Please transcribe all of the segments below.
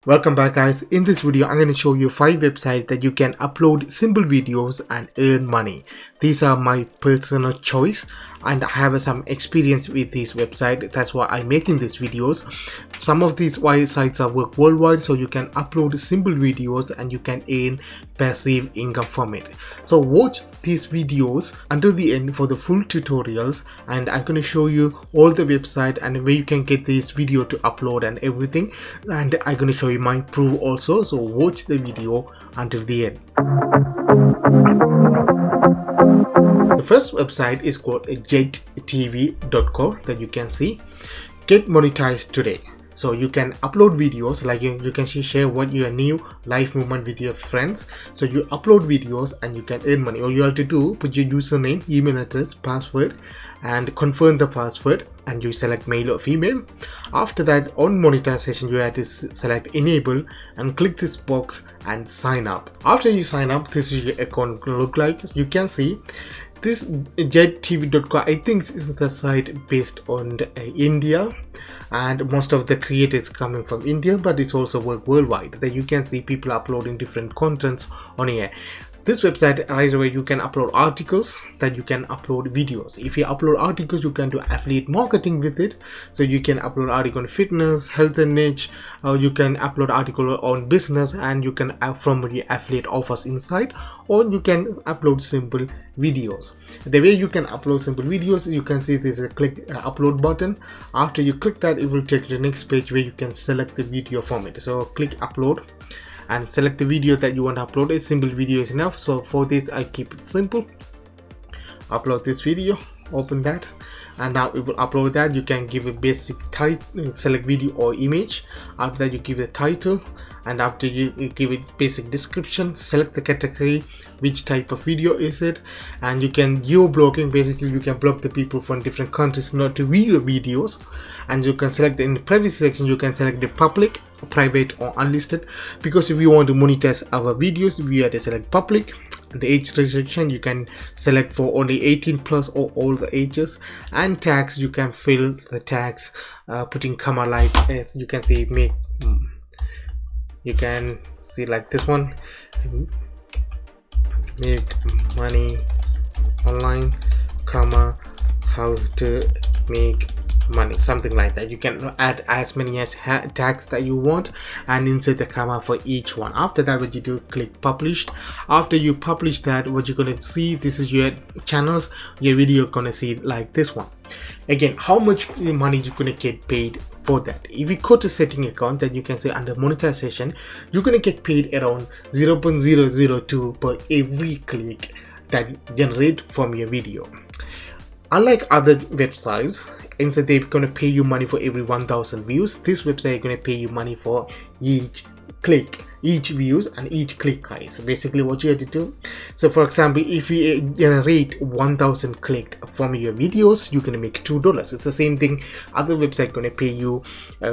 Welcome back guys. In this video I'm going to show you 5 websites that you can upload simple videos and earn money. These are my personal choice and I have some experience with this website. That's why I'm making these videos. Some of these websites are work worldwide, so you can upload simple videos and you can earn passive income from it. So watch these videos until the end for the full tutorials, and I'm going to show you all the website and where you can get this video to upload and everything, and I'm going to show you my proof also. So watch the video until the end. The first website is called EJTV.co that you can see. Get monetized today. So you can upload videos, like you can share what your new life movement with your friends. So you upload videos and you can earn money. All you have to do, put your username, email address, password, and confirm the password, and you select male or female. After that, on monetization, you have to select enable and click this box and sign up. After you sign up, this is your account look like. You can see this EJTV.co, I think is the site based on India, and most of the creators coming from India, but it's also work worldwide. That you can see people uploading different contents on here. This website, right away, you can upload articles, that you can upload videos. If you upload articles, you can do affiliate marketing with it. So you can upload article on fitness, health and niche, you can upload article on business, and you can from the affiliate offers inside, or you can upload simple videos. The way you can upload simple videos, you can see there's a click upload button. After you click that, it will take you to the next page where you can select the video from it. So click upload and select the video that you want to upload. A simple video is enough. So for this, I keep it simple. Upload this video, open that, and now it will upload that. You can give a basic title, select video or image. After that, you give a title, and after you give it basic description, select the category, which type of video is it, and you can geo-blocking. Basically, you can block the people from different countries not to view your videos, and you can select in the privacy section. You can select the public, private, or unlisted, because if you want to monetize our videos, we have to select public. The age restriction, you can select for only 18 plus or all the ages, and tags, you can fill the tags, putting comma like, as you can see, make, you can see like this one, make money online, comma, how to make money, something like that. You can add as many as tags that you want and insert the comma for each one. After that, what you do, click published. After you publish that, what you're gonna see, this is your channels, your video gonna see like this one. Again, how much money you're gonna get paid for that? If you go to setting account, then you can say under monetization, you're gonna get paid around 0.002 per every click that generate from your video. Unlike other websites, instead they're going to pay you money for every 1,000 views. This website is going to pay you money for each click, each views, and each click, guys. So basically what you have to do, so for example, if you generate 1,000 clicked from your videos, you're going to make $2. It's the same thing. Other website going to pay you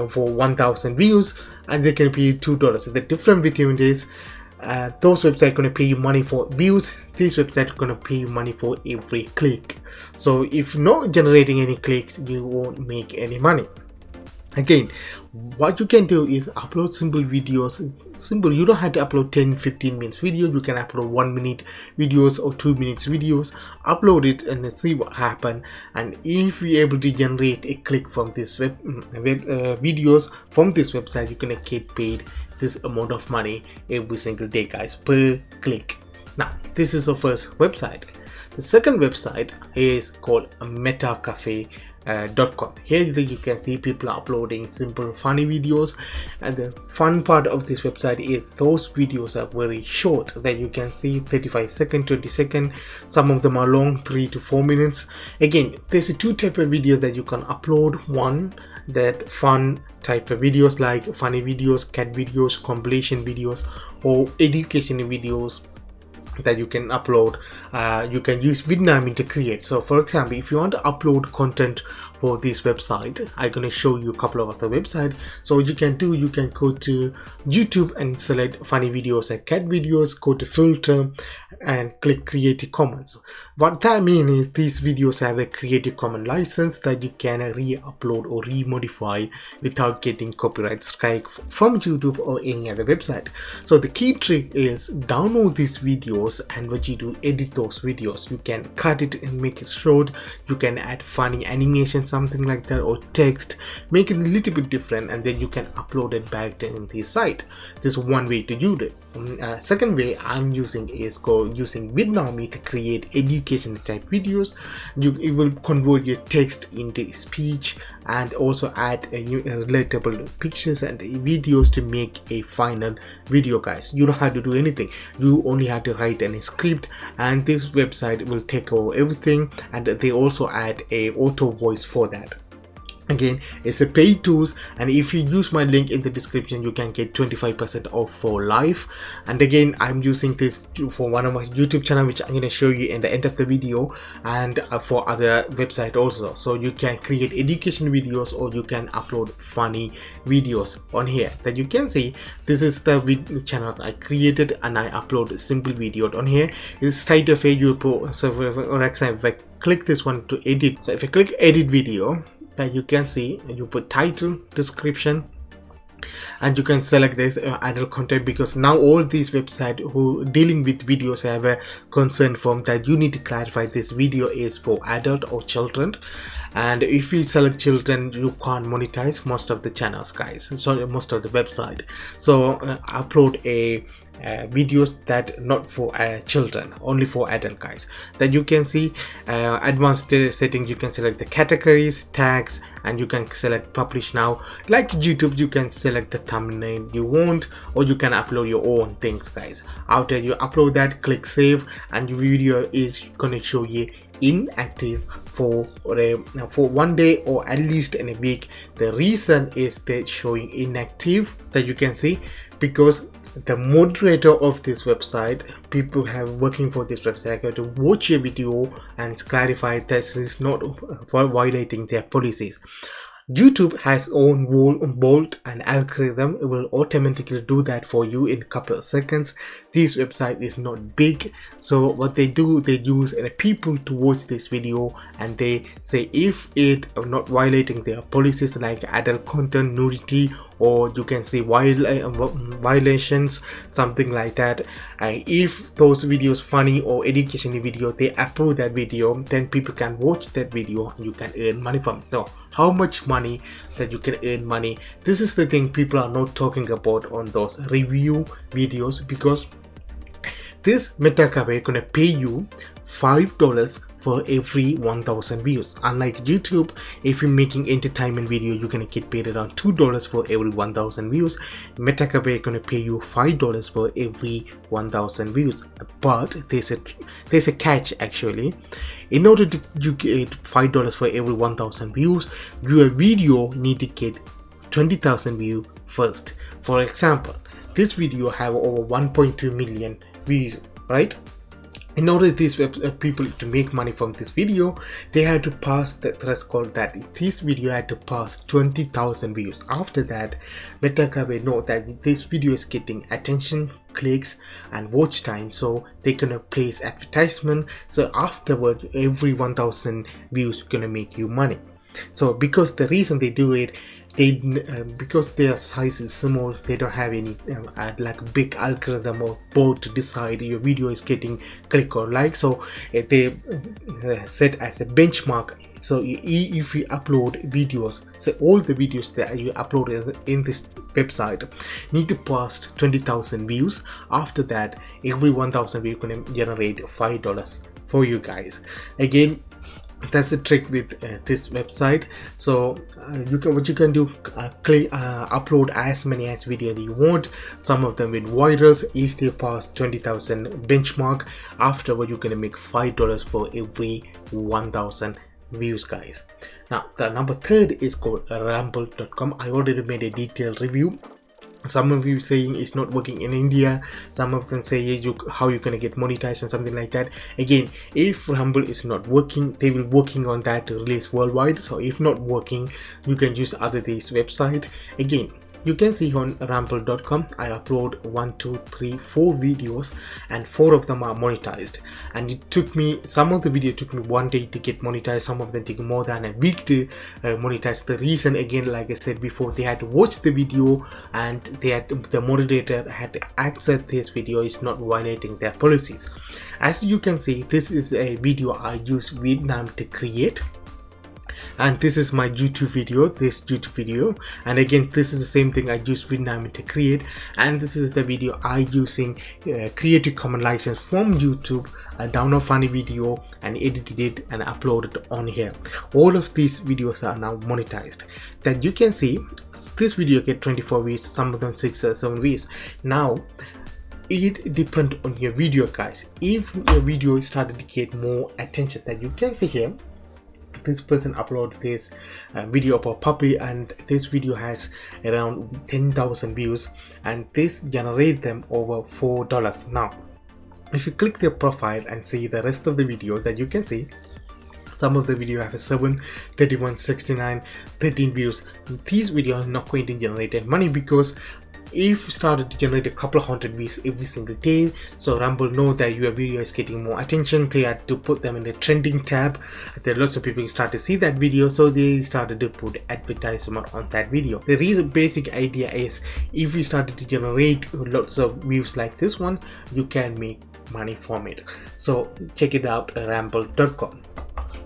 for 1,000 views, and they can pay you $2. The difference between this, those websites going to pay you money for views. This website going to pay you money for every click. So if not generating any clicks, you won't make any money. Again, what you can do is upload simple videos. Simple, you don't have to upload 10-15 minutes video. You can upload 1 minute videos or 2 minutes videos. Upload it and see what happens. And if you're able to generate a click from this videos from this website, you're gonna get paid this amount of money every single day, guys, per click. Now this is the first website. The second website is called Metacafe.com. Here you can see people are uploading simple funny videos, and the fun part of this website is those videos are very short, that you can see 35 seconds, 20 seconds, some of them are long, 3 to 4 minutes. Again, there's a two type of video that you can upload. One, that fun type of videos like funny videos, cat videos, compilation videos, or education videos that you can upload. You can use Vietnamese to create. So for example, if you want to upload content for this website. I'm gonna show you a couple of other websites. So what you can do, you can go to YouTube and select funny videos and cat videos, go to filter and click Creative Commons. What that means is these videos have a Creative Commons license that you can re-upload or re-modify without getting copyright strike from YouTube or any other website. So the key trick is download these videos, and what you do, edit those videos. You can cut it and make it short. You can add funny animation, something like that, or text, make it a little bit different, and then you can upload it back in the site. This is one way to do it. Second way I'm using is using Vietnamese to create education type videos. It will convert your text into speech and also add relatable pictures and videos to make a final video, guys. You don't have to do anything. You only have to write a script, and this website will take over everything, and they also add a auto voice for that. Again, it's a paid tools, and if you use my link in the description, you can get 25% off for life. And again, I'm using this for one of my YouTube channel, which I'm going to show you in the end of the video, and for other website also. So you can create education videos, or you can upload funny videos on here. That you can see, this is the channels I created, and I upload a simple video on here. It's straight away you put, so for example, if I click this one to edit, so if I click edit video, that you can see, you put title, description, and you can select this adult content, because now all these websites who dealing with videos have a concern form that you need to clarify this video is for adult or children. And if you select children, you can't monetize most of the channels, guys. So most of the website. So upload a videos that not for children, only for adult, guys. Then you can see advanced settings. You can select the categories, tags, and you can select publish now. Like YouTube, you can select the thumbnail you want, or you can upload your own things, guys. After you upload that, click save, and your video is gonna show you inactive for 1 day or at least in a week. The reason is they're showing inactive, that you can see, because the moderator of this website, people have working for this website, have to watch your video and clarify that this is not violating their policies. YouTube has own bolt and algorithm. It will automatically do that for you in a couple of seconds. This website is not big, so what they do, they use people to watch this video, and they say if it are not violating their policies like adult content, nudity, or you can say violations, something like that. If those videos funny or educational video, they approve that video, then people can watch that video and you can earn money from it. So how much money that you can earn money, this is the thing people are not talking about on those review videos, because this Metacafe gonna pay you $5 for every 1,000 views. Unlike YouTube, if you're making entertainment video, you're gonna get paid around $2 for every 1,000 views. Metacafe gonna pay you $5 for every 1,000 views. But there's a catch actually. In order to you get $5 for every 1,000 views, your video need to get 20,000 views first. For example, this video have over 1.2 million views, right? In order these people to make money from this video, they had to pass the threshold that this video had to pass 20,000 views. After that, Metacafe know that this video is getting attention, clicks, and watch time, so they gonna place advertisement. So afterward, every 1,000 views gonna make you money. So because the reason they do it, because their size is small, they don't have any like big algorithm or board to decide your video is getting click or like. So they set as a benchmark. So if you upload videos, so all the videos that you upload in this website need to pass 20,000 views. After that, every 1,000 views gonna generate $5 for you guys. Again, that's the trick with this website. So what you can do, upload as many as videos you want. Some of them with virals. If they pass 20,000 benchmark, afterward you're gonna make $5 for every 1,000 views, guys. Now the number third is called rumble.com. I already made a detailed review. Some of you saying it's not working in India, some of them say how you gonna get monetized and something like that. Again, if Rumble is not working, they will working on that to release worldwide. So if not working, you can use other days website. Again, you can see on rumble.com I upload 4 videos and 4 of them are monetized, and it took me, some of the video took me 1 day to get monetized, some of them took more than a week to monetize. The reason, again, like I said before, they had to watch the video and the moderator had to accept this video is not violating their policies. As you can see, this is a video I use Vietnam to create, and this is my YouTube video, and again this is the same thing I use Vietnam to create, and this is the video I using Creative Commons license from YouTube. I download funny video and edited it and uploaded it on here. All of these videos are now monetized. That you can see, this video get 24 views, some of them 6 or 7 views. Now it depends on your video, guys. If your video started to get more attention, that you can see here, this person uploaded this video about puppy, and this video has around 10,000 views, and this generate them over $4. Now if you click their profile and see the rest of the video, that you can see some of the video have 7, 31, 69, 13 views. These videos are not going to generate money, because if you started to generate a couple of hundred views every single day, so Rumble know that your video is getting more attention, they had to put them in the trending tab. There are lots of people who start to see that video, so they started to put advertisement on that video. The reason, basic idea is, if you started to generate lots of views like this one, you can make money from it. So check it out, rumble.com.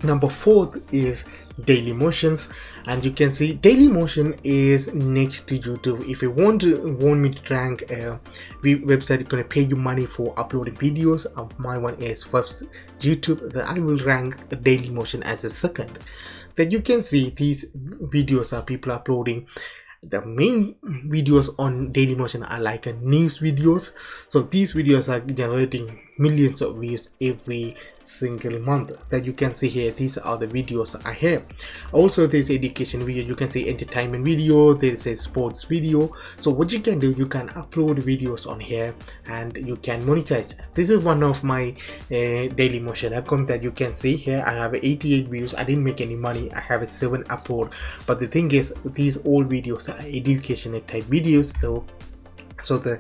Number 4 is Dailymotion, and you can see Dailymotion is next to YouTube. If you want me to rank a website gonna pay you money for uploading videos, my one is first YouTube, then I will rank Dailymotion as a second. Then you can see these videos are people uploading. The main videos on Dailymotion are like news videos, so these videos are generating millions of views every single month. That you can see here, these are the videos I have. Also there's education video, you can see entertainment video, there's a sports video. So what you can do, you can upload videos on here and you can monetize. This is one of my Dailymotion account that you can see here. I have 88 views. I didn't make any money. I have a 7 upload, but the thing is, these all videos are educational type videos, so the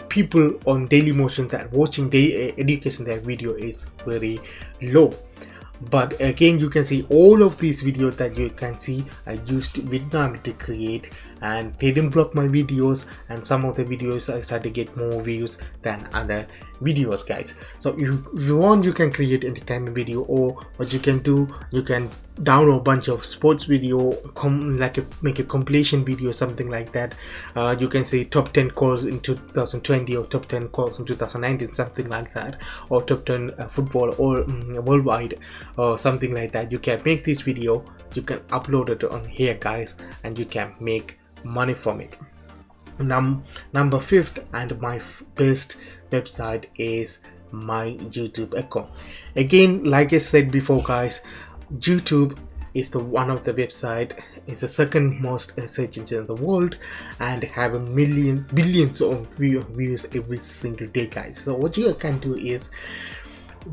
people on Dailymotion that watching the education, that video is very low. But again, you can see all of these videos that you can see I used Vietnam to create, and they didn't block my videos, and some of the videos I started to get more views than other videos, guys. So if you want, you can create entertainment video, or what you can do, you can download a bunch of sports video, make a compilation video, something like that. You can say top 10 calls in 2020 or top 10 calls in 2019, something like that, or top 10 football or worldwide or something like that. You can make this video, you can upload it on here, guys, and you can make money from it. Number 5th and my best website is my YouTube account. Again, like I said before, guys, YouTube is one of the website, is the second most search engine in the world, and have billions of views every single day, guys. So what you can do is,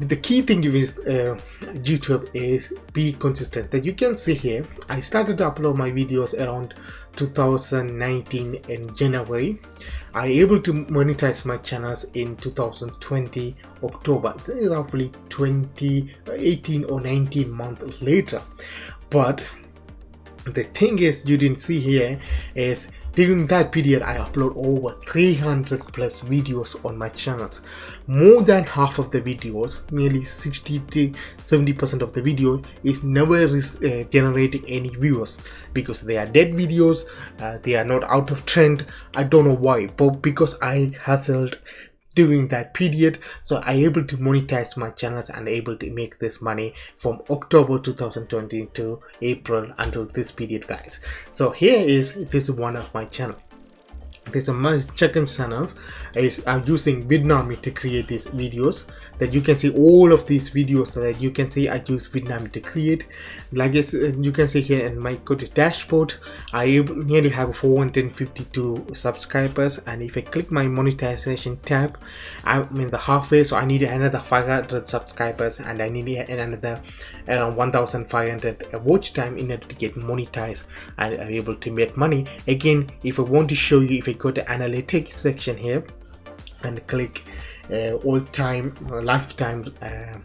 the key thing with YouTube is be consistent. That you can see here, I started to upload my videos around 2019 in January. I able to monetize my channels in 2020 October, roughly 18 or 19 months later. But the thing is, you didn't see here is, during that period I upload over 300 plus videos on my channels. More than half of the videos, nearly 60 to 70% of the video is never generating any views, because they are dead videos. They are not out of trend. I don't know why, but because I hustled during that period, so I able to monetize my channels and able to make this money from October 2020 to April until this period, guys. So this is one of my channels. there's a my second channels is I'm using Vietnamese to create these videos. That you can see all of these videos that you can see I use Vietnamese to create. Like you can see here in my go to dashboard, I nearly have 452 subscribers, and if I click my monetization tab, I'm in the halfway, so I need another 500 subscribers and I need another around 1500 watch time in order to get monetized and are able to make money. Again, if I want to show you, if I go to analytics section here and click all time lifetime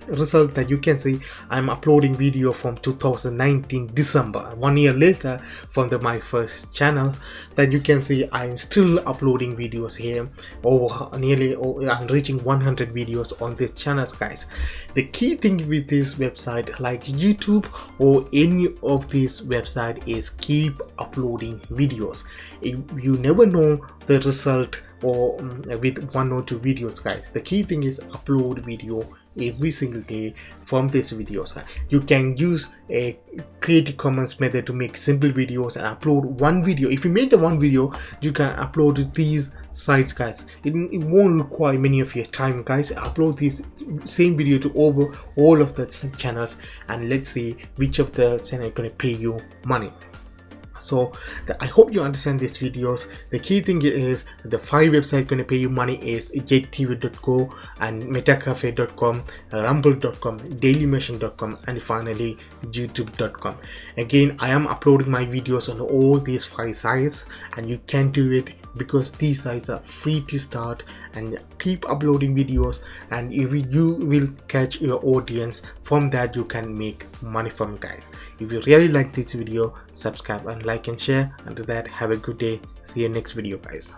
result, that you can see I'm uploading video from 2019 December, 1 year later from my first channel. That you can see I'm still uploading videos here. I'm reaching 100 videos on this channel, guys. The key thing with this website, like YouTube or any of these website, is keep uploading videos. You never know the result or with 1 or 2 videos, guys. The key thing is upload video every single day from these videos. You can use a Creative Commons method to make simple videos and upload one video. If you made the one video, you can upload to these sites, guys. It won't require many of your time, guys. Upload this same video to over all of the channels, and let's see which of the channel is going to pay you money. So I hope you understand these videos. The key thing is the 5 websites going to pay you money is EJTV.co and Metacafe.com, Rumble.com, Dailymotion.com, and finally YouTube.com. Again, I am uploading my videos on all these 5 sites, and you can do it because these sites are free to start, and keep uploading videos, and if you will catch your audience from that, you can make money from, guys. If you really like this video, subscribe and like and share. Until that, have a good day. See you next video, guys.